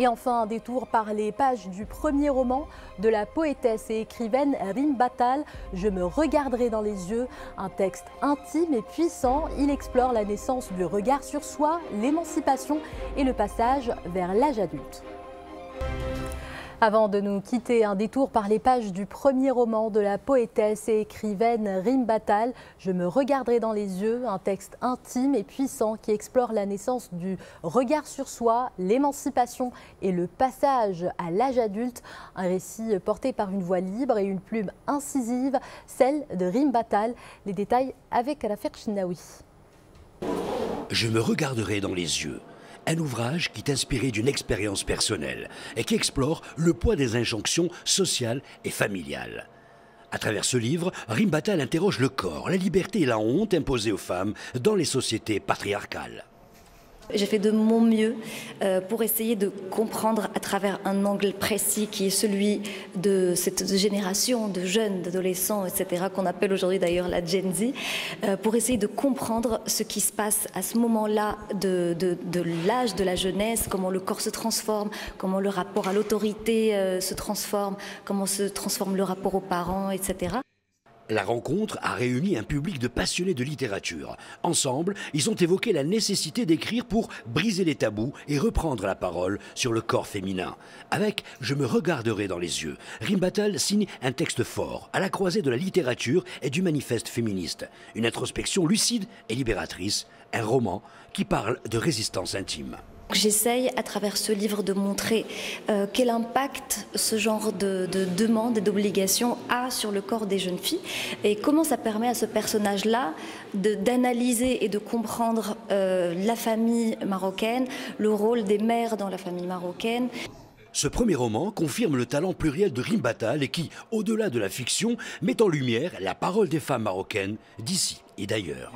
Et enfin, un détour par les pages du premier roman de la poétesse et écrivaine Rim Battal, Je me regarderai dans les yeux, un texte intime et puissant. Il explore la naissance du regard sur soi, l'émancipation et le passage vers l'âge adulte. Avant de nous quitter, un détour par les pages du premier roman de la poétesse et écrivaine Rim Battal, Je me regarderai dans les yeux, un texte intime et puissant qui explore la naissance du regard sur soi, l'émancipation et le passage à l'âge adulte. Un récit porté par une voix libre et une plume incisive, celle de Rim Battal. Les détails avec Rafik Chinaoui. Je me regarderai dans les yeux. Un ouvrage qui est inspiré d'une expérience personnelle et qui explore le poids des injonctions sociales et familiales. À travers ce livre, Rim Battal interroge le corps, la liberté et la honte imposées aux femmes dans les sociétés patriarcales. J'ai fait de mon mieux pour essayer de comprendre à travers un angle précis qui est celui de cette génération de jeunes, d'adolescents, etc., qu'on appelle aujourd'hui d'ailleurs la Gen Z, pour essayer de comprendre ce qui se passe à ce moment-là de l'âge de la jeunesse, comment le corps se transforme, comment le rapport à l'autorité se transforme, comment se transforme le rapport aux parents, etc. La rencontre a réuni un public de passionnés de littérature. Ensemble, ils ont évoqué la nécessité d'écrire pour briser les tabous et reprendre la parole sur le corps féminin. Avec « Je me regarderai dans les yeux », Rim Battal signe un texte fort, à la croisée de la littérature et du manifeste féministe. Une introspection lucide et libératrice, un roman qui parle de résistance intime. J'essaye à travers ce livre de montrer quel impact ce genre de demande et d'obligation a sur le corps des jeunes filles et comment ça permet à ce personnage-là d'analyser et de comprendre la famille marocaine, le rôle des mères dans la famille marocaine. Ce premier roman confirme le talent pluriel de Rim Battal et qui, au-delà de la fiction, met en lumière la parole des femmes marocaines d'ici et d'ailleurs.